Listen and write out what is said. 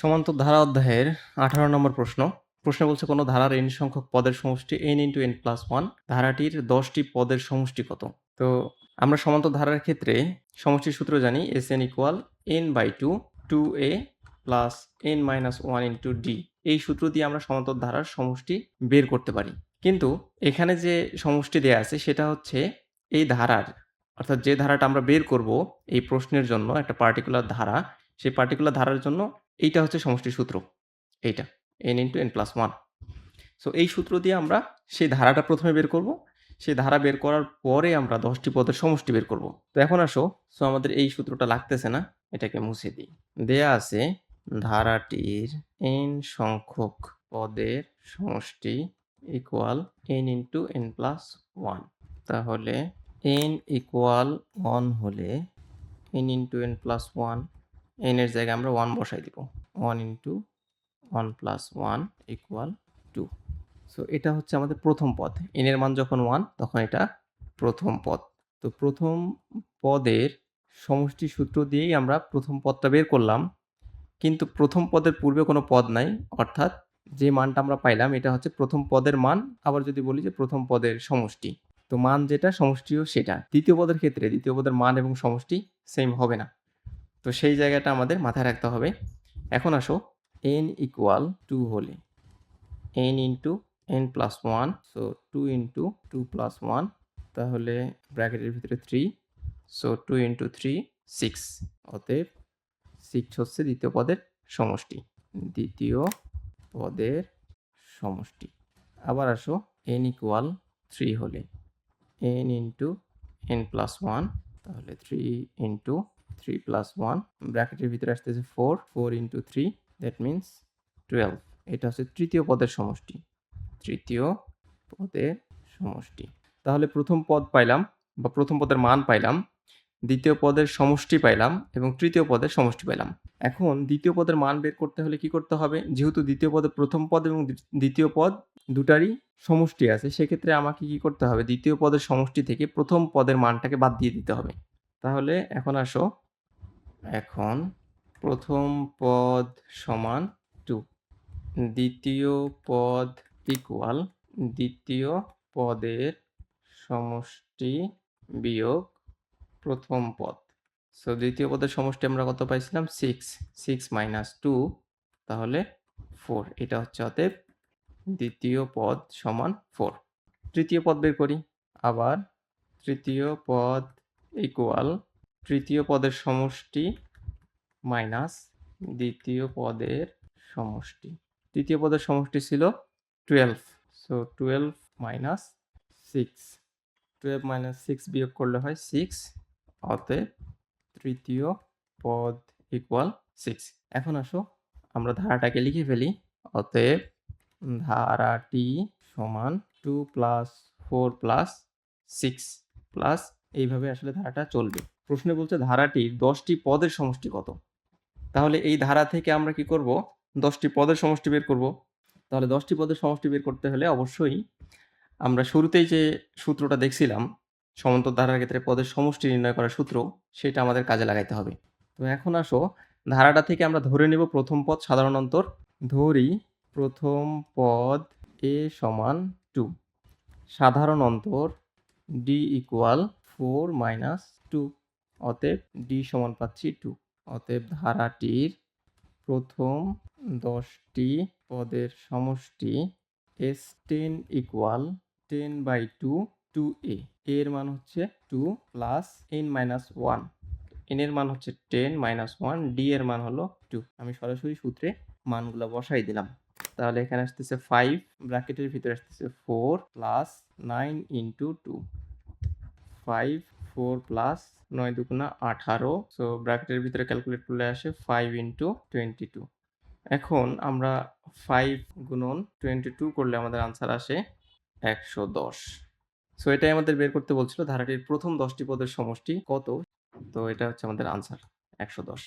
সমান্তর ধারা অধ্যায়ের 18 নম্বর প্রশ্ন। প্রশ্নে বলছে কোনো ধারার n সংখ্যক পদের সমষ্টি n × n+1 ধারাটির 10টি পদের সমষ্টি কত? তো আমরা সমান্তর ধারার ক্ষেত্রে সমষ্টির সূত্র জানি Sn = n/2 2a plus n-1 × d। এই সূত্র দিয়ে আমরা সমান্তর ধারার সমষ্টি বের করতে পারি। কিন্তু এখানে যে সমষ্টি দেয়া আছে সেটা হচ্ছে এই ধারার, অর্থাৎ যে ধারাটা আমরা বের করব এই প্রশ্নের জন্য একটা পার্টিকুলার ধারা, সেই পার্টিকুলার ধারার জন্য এইটা হচ্ছে সমষ্টির সূত্র। এইটা n × n+1। সো এই সূত্র দিয়ে আমরা সেই ধারাটা প্রথমে বের করব। সেই ধারা বের করার পরে আমরা 10টি পদের সমষ্টি বের করব। তো এখন আসো, আমাদের এই সূত্রটা লাগতেছে না, এটাকে মুছে দিই। দেয়া আছে ধারাটির n সংখ্যক পদের সমষ্টি ইকুয়াল n × n+1। তাহলে n = 1 হলে n × n+1, n এর জায়গায় আমরা 1 বসাই দিব। 1 × 1+1 = 2। সো এটা হচ্ছে আমাদের প্রথম পদ। n এর মান যখন 1 তখন এটা প্রথম পদ। তো প্রথম পদের সমষ্টি সূত্র দিয়েই আমরা প্রথম পদটা বের করলাম। কিন্তু প্রথম পদের পূর্বে কোনো পদ নাই, অর্থাৎ যে মানটা আমরা পাইলাম এটা হচ্ছে প্রথম পদের মান। আবার যদি বলি যে প্রথম পদের সমষ্টি, তো মান যেটা সমষ্টিও সেটা। দ্বিতীয় পদের ক্ষেত্রে দ্বিতীয় পদের মান এবং সমষ্টি সেম হবে না। তো সেই জায়গাটা আমাদের মাথায় রাখতে হবে। এখন আসো, n = 2 হলে n × n+1, সো 2 × 2+1, তাহলে ব্র্যাকেটের ভিতরে 3, সো 2 × 3 6। অতএব 6 হচ্ছে দ্বিতীয় পদের সমষ্টি। দ্বিতীয় পদের সমষ্টি। আবার আসো, n = 3 হলে n × n+1, তাহলে 3 × 3+1, ব্র্যাকেটের ভিতরে আসতেছে 4 × 3, দ্যাট মিনস 12। এটা হচ্ছে তৃতীয় পদের সমষ্টি। তৃতীয় পদের সমষ্টি। তাহলে প্রথম পদ পাইলাম বা প্রথম পদের মান পাইলাম, দ্বিতীয় পদের সমষ্টি পাইলাম এবং তৃতীয় পদের সমষ্টি পাইলাম। এখন দ্বিতীয় পদের মান বের করতে হলে কি করতে হবে? যেহেতু দ্বিতীয় পদে প্রথম পদ এবং দ্বিতীয় পদ দুটারই সমষ্টি আছে, সেক্ষেত্রে আমাকে কি করতে হবে? দ্বিতীয় পদের সমষ্টি থেকে প্রথম পদের মানটাকে বাদ দিয়ে দিতে হবে। তাহলে এখন আসো, এখন প্রথম পদ সমান 2, দ্বিতীয় পদ ইকুয়াল দ্বিতীয় পদের সমষ্টি বিয়োগ প্রথম পদ। সো দ্বিতীয় পদের সমষ্টি আমরা কত পাইছিলাম? 6 - 2, তাহলে 4। এটা হচ্ছে অতএব দ্বিতীয় পদ সমান 4। তৃতীয় পদ বের করি। আবার তৃতীয় পদ ইকুয়াল তৃতীয় পদের সমষ্টি মাইনাস দ্বিতীয় পদের সমষ্টি। তৃতীয় পদের সমষ্টি ছিল 12, সো 12 - 6, 12 - 6 বিয়োগ করলে হয় 6। অতএব তৃতীয় পদ ইকুয়াল 6। এখন আসো, আমরা ধারাটাকে লিখে ফেলি। অতএব ধারাটি সমান 2 + 4 + 6 প্লাস, এইভাবে আসলে ধারাটা চলবে। প্রশ্নে বলছে ধারাটির 10টি পদের সমষ্টি কত? তাহলে এই ধারা থেকে আমরা কি করব? 10টি পদের সমষ্টি বের করব। তাহলে 10টি পদের সমষ্টি বের করতে হলে অবশ্যই আমরা শুরুতেই যে সূত্রটা দেখছিলাম সমান্তর ধারার ক্ষেত্রে পদের সমষ্টি নির্ণয় করার সূত্র, সেটা আমাদের কাজে লাগাইতে হবে। তো এখন আসো, ধারাটা থেকে আমরা ধরে নেব প্রথম পদ সাধারণ অন্তর। ধরি প্রথম পদ a = 2, সাধারণ অন্তর d = 4 - 2, অতএব d সমান পাচ্ছি 2। অতএব ধারাটির প্রথম 10টি পদের সমষ্টি S10 = 10/2 2a। এর মান হচ্ছে 2 প্লাস n-1, n এর মান হচ্ছে 10 - 1, d এর মান হলো 2। আমি সরাসরি সূত্রে মানগুলো বসাই দিলাম। তাহলে এখানে আসতেছে 5, ব্র্যাকেটের ভিতরে আসতেছে 4 প্লাস 9 × 2, 5 4 প্লাস 9 দুগুণা 18, সো ব্র্যাকেটের ভিতরে ক্যালকুলেট করলে আসে 5 × 22। এখন আমরা 5 গুণন 22 করলে আমাদের আনসার আসে 110। সো এটাই আমাদের বের করতে বলছিল ধারাটির প্রথম 10টি পদের সমষ্টি কত। তো এটা হচ্ছে আমাদের আনসার 110।